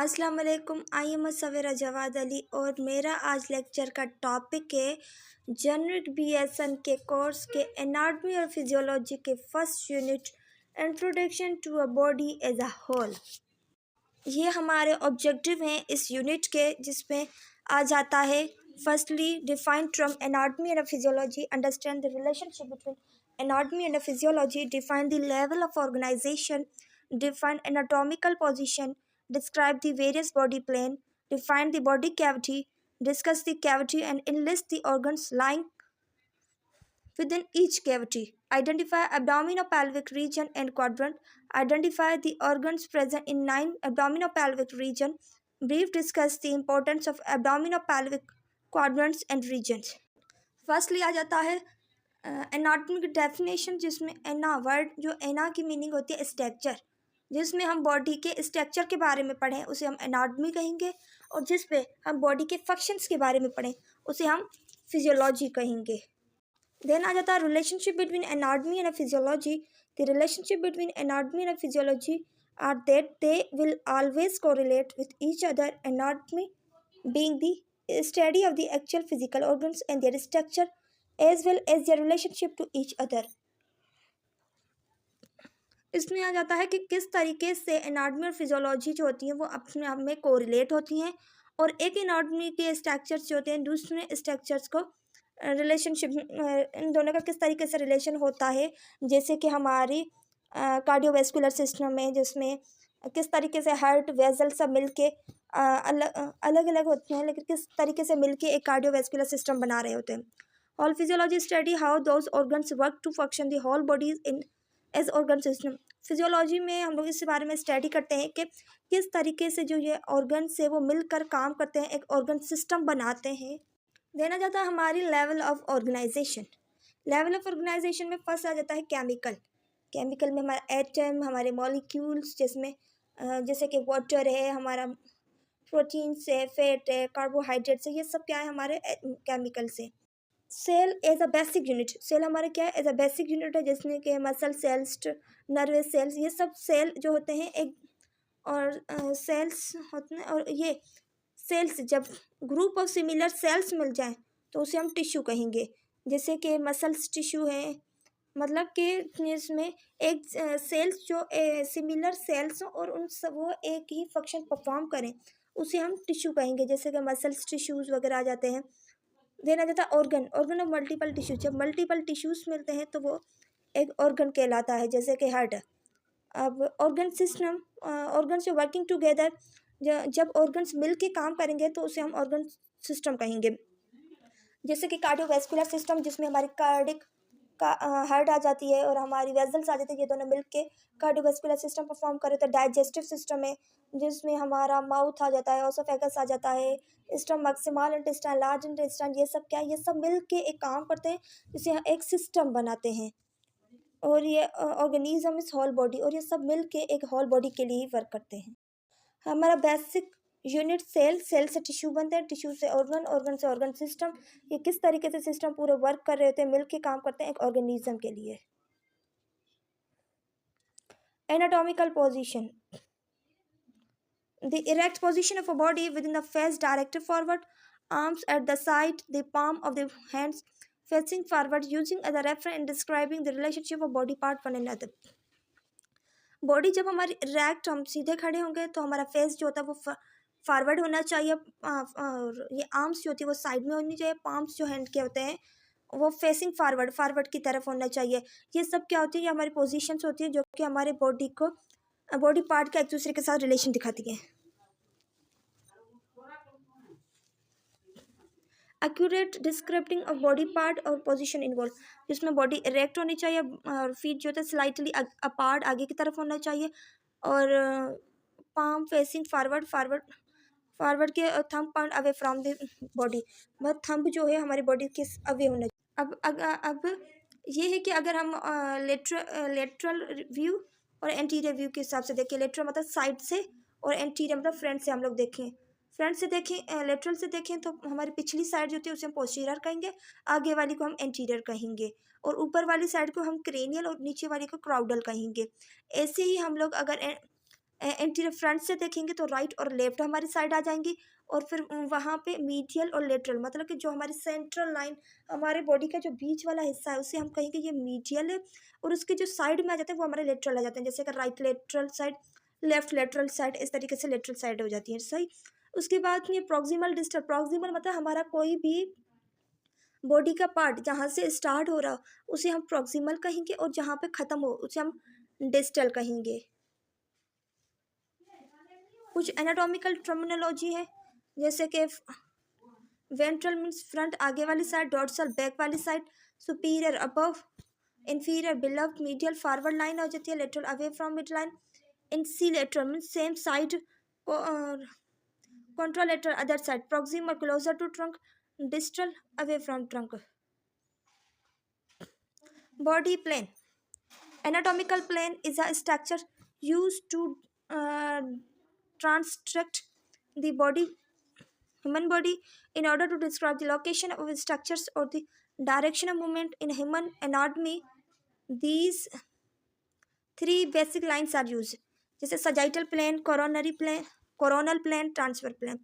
अस्सलाम वालेकुम। I am Savera Jawad Ali और मेरा आज लेक्चर का टॉपिक है जेनरिक बीएसएन के कोर्स के एनाटॉमी और फिजियोलॉजी के first unit introduction to a body as a whole. ये हमारे ऑब्जेक्टिव हैं इस यूनिट के, जिसमें आ जाता है firstly define term anatomy and physiology, understand the relationship between anatomy and physiology, define the level of organisation, define anatomical position, describe the various body plane, define the body cavity, discuss the cavity and enlist the organs lying within each cavity, identify abdominopelvic region and quadrant, identify the organs present in 9 abdominopelvic region, brief discuss the importance of abdominopelvic quadrants and regions। Firstly आ जाता है anatomy की definition, जिसमें एना word, जो एना की meaning होती है structure, जिसमें हम बॉडी के स्ट्रक्चर के बारे में पढ़ें उसे हम एनाटॉमी कहेंगे, और जिस पे हम बॉडी के फंक्शंस के बारे में पढ़ें उसे हम फिजियोलॉजी कहेंगे। देन आ जाता है relationship between anatomy and physiology. The relationship between anatomy and physiology are that they will always correlate with each other, anatomy being the study of the actual physical organs and their structure as well as their relationship to each other। इसमें आ जाता है कि किस तरीके से anatomy और physiology जो होती हैं वो अपने आप में कोरिलेट होती हैं, और एक एनाटॉमी के स्ट्रक्चर्स जो होते हैं दूसरे स्ट्रक्चर्स को रिलेशनशिप, इन दोनों का किस तरीके से रिलेशन होता है। जैसे कि हमारी कार्डियोवैस्कुलर सिस्टम में, जिसमें किस तरीके से हार्ट वेजल सब मिलके अलग अलग होते हैं, लेकिन किस तरीके से मिलके एक कार्डियोवैस्कुलर सिस्टम बना रहे होते हैं। Whole physiology study how those organs work to function the whole body in as organ system. Physiology में हम लोग इस बारे में स्टडी करते हैं कि किस तरीके से जो ये ऑर्गन से वो मिलकर काम करते हैं, एक ऑर्गन सिस्टम बनाते हैं। देना जाता है हमारी level of organisation. Level of organisation में फर्स्ट आ जाता है केमिकल। केमिकल में हमारा एटम, हमारे मॉलिक्यूल्स, जिसमें जैसे कि वाटर है, हमारा प्रोटीन्स है, फैट है, कार्बोहाइड्रेट्स है, ये सब क्या है हमारे केमिकल से। Cell as a basic unit, cell हमारे क्या है, एज अ बेसिक यूनिट है, जिसमें कि मसल सेल्स, नर्वस सेल्स, ये सब सेल जो होते हैं एक और सेल्स होते हैं। और ये सेल्स जब ग्रुप ऑफ सिमिलर सेल्स मिल जाएं तो उसे हम टिश्यू कहेंगे। जैसे कि मसल्स टिश्यू है, मतलब कि इसमें एक सेल्स जो सिमिलर सेल्स और उन सब वो एक ही फंक्शन परफॉर्म करें उसे हम टिश्यू कहेंगे, जैसे कि मसल्स टिश्यूज़ वगैरह आ जाते हैं। देना जाता है organ. Organ of multiple tissues, जब मल्टीपल टिश्यूज़ मिलते हैं तो वो एक ऑर्गन कहलाता है, जैसे कि हार्ट। अब ऑर्गन सिस्टम, ऑर्गन्स जो वर्किंग टुगेदर, जब ऑर्गन्स मिल के काम करेंगे तो उसे हम ऑर्गन सिस्टम कहेंगे। जैसे कि कार्डियोवैस्कुलर सिस्टम, जिसमें हमारी कार्डिक का हार्ट आ जाती है और हमारी वेजल्स आ जाती है, ये दोनों मिल के कार्डियोवैस्कुलर सिस्टम परफॉर्म करे। तो डाइजेस्टिव सिस्टम है, जिसमें हमारा माउथ आ जाता है, ओसोफेगस आ जाता है, stomach, small intestine, large intestine, ये सब क्या है, ये सब मिल के एक काम करते हैं, जिसे एक सिस्टम बनाते हैं। और ये ऑर्गेनिज्म इस होल बॉडी, और ये सब मिल के एक होल बॉडी के लिए ही वर्क करते हैं। हमारा बेसिक यूनिट सेल, सेल से टिश्यू बनते हैं, टिश्यू से ऑर्गन, ऑर्गन से ऑर्गन सिस्टम। ये किस तरीके से सिस्टम पूरे वर्क कर रहे होते हैं, मिलके काम करते हैं एक ऑर्गेनिज्म के लिए। Anatomical position, the erect position of a body with in the face directed forward, arms at the side, the palm of the hands facing forward, using as a reference in describing the relationship of body part one another. Body जब हमारी erect, हम सीधे खड़े होंगे तो हमारा face जो होता है वो फॉरवर्ड होना चाहिए, और ये आर्म्स जो होती है वो साइड में होनी चाहिए, पाम्स जो हैंड के होते हैं वो फेसिंग फॉरवर्ड, फॉरवर्ड की तरफ होना चाहिए। ये सब क्या होती है, ये हमारी पोजीशंस होती है जो कि हमारे बॉडी को, बॉडी पार्ट का एक दूसरे के साथ रिलेशन दिखाती है। एक्यूरेट डिस्क्रिप्टिंग ऑफ बॉडी पार्ट और पोजीशन इन्वॉल्व, जिसमें बॉडी इरेक्ट होनी चाहिए और फीट जो होता है स्लाइटली अपार्ट आगे की तरफ होना चाहिए, और पाम फेसिंग फॉरवर्ड, फॉरवर्ड के thumb point away from the body, मतलब थंब जो है हमारी बॉडी के अवे होना चाहिए। अब ये है कि अगर हम लेटरल व्यू और एंटीरियर व्यू के हिसाब से देखें, लेटरल मतलब साइड से और एंटीरियर मतलब फ्रंट से हम लोग देखें, फ्रंट से देखें, लेटरल से देखें तो हमारी पिछली साइड जो होती है उसे हम पोस्टीरियर कहेंगे, आगे वाली को हम एंटीरियर कहेंगे, और ऊपर वाली साइड को हम क्रेनियल और नीचे वाली को क्राउडल कहेंगे। ऐसे ही हम लोग अगर एंटीरियर फ्रंट से देखेंगे तो राइट और लेफ्ट हमारी साइड आ जाएंगी, और फिर वहाँ पे मीडियल और लेटरल, मतलब कि जो हमारी सेंट्रल लाइन हमारे बॉडी का जो बीच वाला हिस्सा है उसे हम कहेंगे ये मीडियल है, और उसके जो साइड में आ जाते हैं वो हमारे लेटरल आ जाते हैं, जैसे कि right lateral side, left lateral side, इस तरीके से लेटरल साइड हो जाती है। सही। उसके बाद ये प्रॉक्सिमल डिस्टल, प्रॉक्सिमल मतलब हमारा कोई भी बॉडी का पार्ट जहाँ से स्टार्ट हो रहा उसे हम प्रॉक्सिमल कहेंगे, और जहाँ पे ख़त्म हो उसे हम डिस्टल कहेंगे। कुछ एनाटॉमिकल टर्मिनोलॉजी है, जैसे कि वेंट्रल मीन्स फ्रंट आगे वाली साइड, डॉर्सल बैक वाली side, superior above, inferior below, medial forward line हो जाती है, lateral away from mid line, ipsilateral means same side, contralateral other side, proximal closer to trunk, distal away from trunk. Body plane, anatomical plane is a structure used to construct the body, human body, in order to describe the location of structures or the direction of movement in human anatomy. These three basic lines are used, जैसे sagittal plane, coronary plane, coronal plane, transfer plane.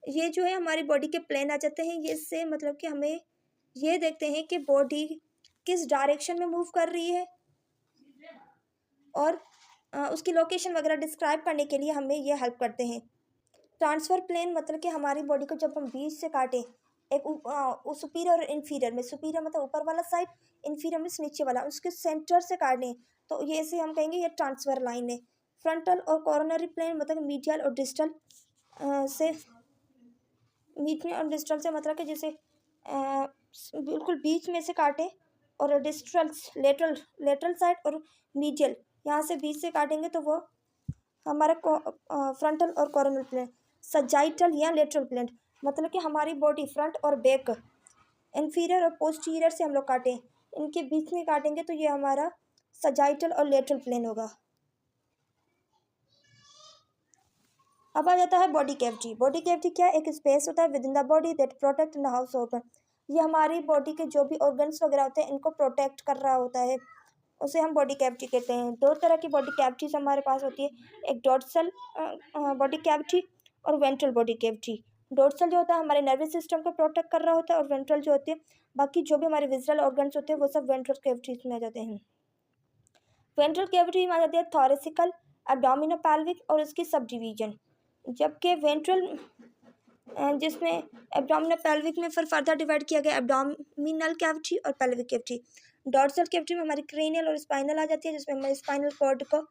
ये जो है हमारी body के plane आ जाते हैं। ये से मतलब कि हमें ये देखते हैं कि बॉडी किस डायरेक्शन में मूव कर रही है, और उसकी लोकेशन वगैरह डिस्क्राइब करने के लिए हमें ये हेल्प करते हैं। ट्रांसफर प्लेन मतलब कि हमारी बॉडी को जब हम बीच से काटें, एक सुपीरियर और इन्फीरियर में, सुपीरियर मतलब ऊपर वाला साइड, इन्फीरियर में नीचे वाला, उसके सेंटर से काटें तो ये इसे हम कहेंगे ये ट्रांसफर लाइन है। फ्रंटल और कोरोनरी प्लेन मतलब मीडियल और डिस्टल से, मीडियल और डिस्टल से मतलब कि जैसे बिल्कुल बीच में से काटें, और डिस्टल लेटरल, लेटरल साइड और मीडियल यहाँ से बीच से काटेंगे तो वो हमारा फ्रंटल और कोरोनल प्लेन। सजाइटल या लेटरल प्लेन मतलब कि हमारी बॉडी फ्रंट और बैक, इन्फीरियर और पोस्टीरियर से हम लोग काटें, इनके बीच में काटेंगे तो ये हमारा सजाइटल और लेटरल प्लेन होगा। अब आ जाता है बॉडी कैविटी। बॉडी कैविटी क्या, एक स्पेस होता है with in the body that protect in the house organ. ये हमारी बॉडी के जो भी ऑर्गन्स वगैरह होते हैं इनको प्रोटेक्ट कर रहा होता है, उसे हम बॉडी कैविटी कहते हैं। दो तरह की बॉडी कैविटीज हमारे पास होती है, एक डोर्सल बॉडी कैविटी और वेंट्रल बॉडी कैविटी। डोर्सल जो होता है हमारे नर्वस सिस्टम को प्रोटेक्ट कर रहा होता है, और वेंट्रल जो होती है बाकी जो भी हमारे विजुअल ऑर्गन्स होते हैं वो सब वेंट्रल कैविटीज में आ जाते हैं। वेंट्रल कैविटी में आ जाती है थोरेसिकल, एब्डोमिनोपेल्विक और उसकी सब डिवीजन, जबकि वेंट्रल जिसमें एब्डोमिनोपेल्विक में फिर फर्दर डिवाइड किया गया एब्डोमिनल कैविटी और पेल्विक कैविटी। डॉर्सल कैविटी में हमारी क्रेनियल और स्पाइनल आ जाती है, जिसमें हमारे स्पाइनल कॉर्ड को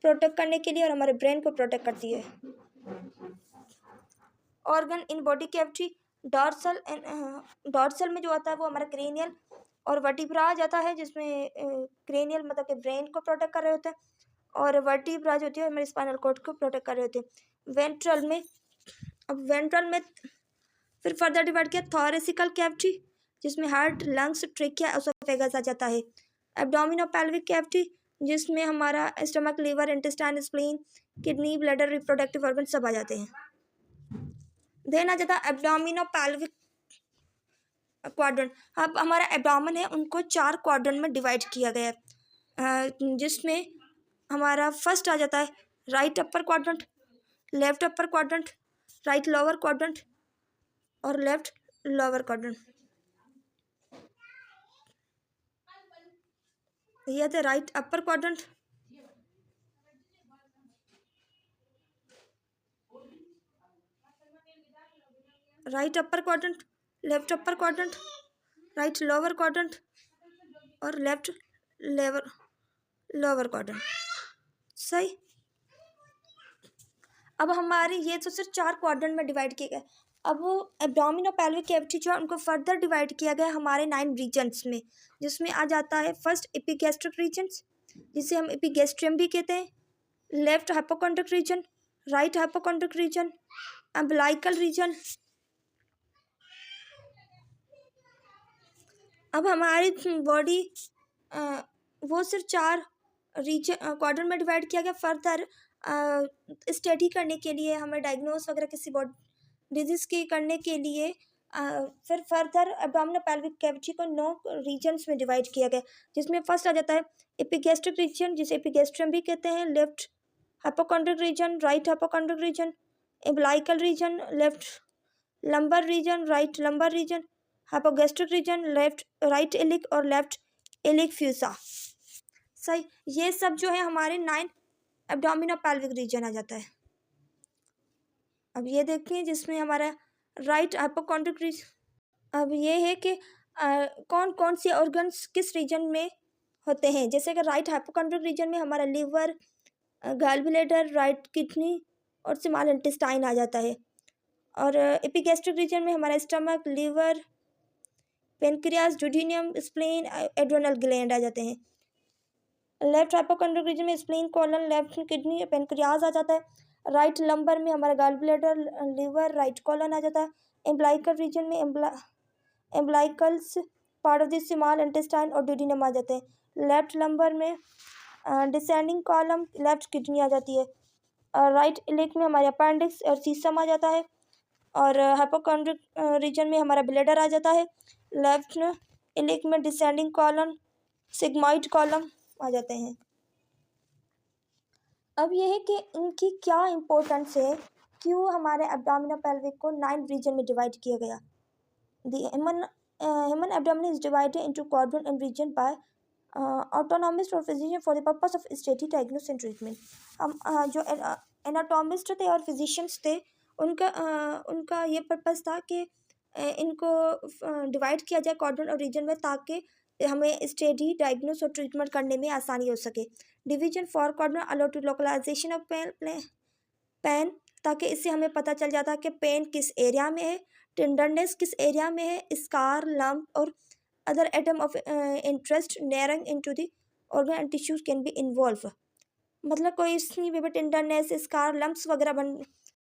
प्रोटेक्ट करने के लिए और हमारे ब्रेन को प्रोटेक्ट करती है। Organ in body cavity, dorsal dorsal में जो आता है वो हमारा क्रेनियल और वर्टिब्रा आ जाता है, जिसमें क्रेनियल मतलब कि ब्रेन को प्रोटेक्ट कर रहे होते हैं, और वर्टिब्रा जो होती है हमारे स्पाइनल कॉर्ड को प्रोटेक्ट कर रहे होते हैं। वेंट्रल में, अब वेंट्रल में फिर फर्दर डिवाइड किया थोरेसिकल कैविटी, जिसमें हार्ट, लंग्स, ट्रेकिया, एसोफेगस आ जाता है। एब्डोमिनोपेल्विक कैविटी जिसमें हमारा stomach, liver, intestine, spleen, kidney, bladder, reproductive organ सब आ जाते हैं। देन आ जाता है एब्डोमिनोपेल्विक क्वाड्रेंट। अब हमारा एब्डोमेन है उनको 4 क्वाड्रेंट में डिवाइड किया गया है, जिसमें हमारा फर्स्ट आ जाता है right upper quadrant, left upper quadrant, right lower quadrant और लेफ्ट लोअर क्वाड्रेंट। ये थे right upper quadrant, right upper quadrant, left upper quadrant, right lower quadrant और लेफ्ट लोअर क्वाड्रेंट। सही। अब हमारे ये तो सिर्फ 4 क्वाड्रेंट में डिवाइड किए गए। अब वो एब्डोमिनोपेल्विक कैविटी जो है उनको फर्दर डिवाइड किया गया हमारे 9 रीजन्स में, जिसमें आ जाता है फर्स्ट एपिगैस्ट्रिक रीजन्स, जिसे हम एपिगैस्ट्रियम भी कहते हैं, left hypochondriac region, right hypochondriac region, umbilical region. अब हमारी बॉडी वो सिर्फ 4 रीजन क्वाड्रेंट में डिवाइड किया गया। फर्दर स्टडी करने के लिए, हमें डायग्नोस वगैरह किसी डिजीज़ की करने के लिए फिर फर्दर एब्डोमिनोपेल्विक कैविटी को 9 रीजन्स में डिवाइड किया गया, जिसमें फर्स्ट आ जाता है एपिगैस्ट्रिक रीजन, जिसे एपिगैस्ट्रियम भी कहते हैं, left hypochondric region, right hypochondric region, umbilical region, left lumbar region, right lumbar region, hypogastric region, left right iliac और लेफ्ट iliac fusa। सही, ये सब जो है हमारे 9 एब्डोमिनो पेल्विक रीजन आ जाता है। अब ये देखिए जिसमें हमारा राइट हाइपोकॉन्ड्रिक रीजन। अब ये है कि कौन कौन से ऑर्गन्स किस रीजन में होते हैं। जैसे कि राइट हाइपोकॉन्ड्रिक रीजन में हमारा liver, gall bladder, right kidney और स्मॉल इंटेस्टाइन आ जाता है। और एपिगैस्ट्रिक रीजन में हमारा stomach, liver, pancreas, duodenum, spleen, adrenal gland आ जाते हैं। लेफ्ट हाइपोकॉन्ड्रिक रीजन में spleen, colon, left kidney, pancreas आ जाता है। राइट लंबर में हमारा gall bladder, liver, right colon आ जाता है। एम्ब्लाइकल रीजन में umbilicals, part of the small intestine और ड्यूडेनियम आ जाते हैं। लेफ्ट लंबर में डिसेंडिंग कॉलम, लेफ्ट किडनी आ जाती है। राइट इलिक में हमारे अपेंडिक्स और सीसम आ जाता है। और हाइपोकॉन्ड्रिक रीजन में हमारा ब्लैडर आ जाता है। लेफ्ट इलिक में डिसेंडिंग कॉलम, सिग्मॉइड कॉलम आ जाते हैं। अब यह है कि इनकी क्या इम्पोर्टेंस है, क्यों हमारे एब्डोमिनो पेल्विक को 9 रीजन में डिवाइड किया गया। The human abdomen is divided into quadrant and region by anatomist और physician for the purpose of study, diagnosis and treatment. हम जो एनाटोमिस्ट थे और फिजिशियंस थे उनका ये पर्पस था कि इनको डिवाइड किया जाए क्वाड्रेंट और रीजन में, ताकि हमें स्टडी, डायग्नोस और ट्रीटमेंट करने में आसानी हो सके। Division for quadrant allow to localisation of pain, ताकि इससे हमें पता चल जाता है कि पेन किस एरिया में है, टेंडरनेस किस एरिया में है, स्कार, लंप और other item of interest nearing into the organ and tissues can be involve. मतलब कोई इसमें भी टेंडरनेस, स्कार, लम्प्स वगैरह